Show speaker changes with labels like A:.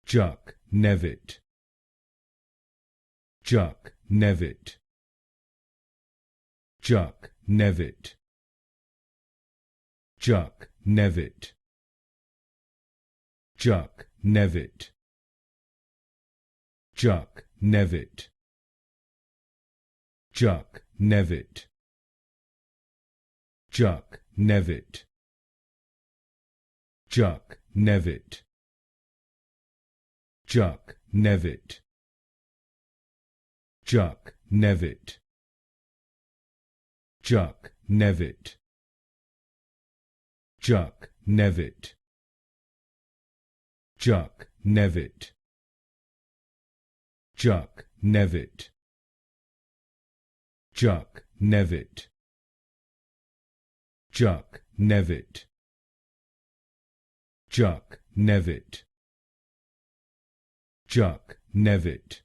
A: Juck, Nevitt. Juck, Nevitt. Juck, Nevitt. Juck, Nevitt. Juck, Nevitt. Juck, Nevitt. Juck, Nevitt. Juck, Nevitt. Juck, Nevitt. Juck, Nevitt. Juck, Nevitt. Juck, Nevitt. Juck, Nevitt. Juck, Nevitt. Juck, Nevitt. Juck, Nevitt. Juck, Nevitt. Juck, Nevitt. Juck, Nevitt.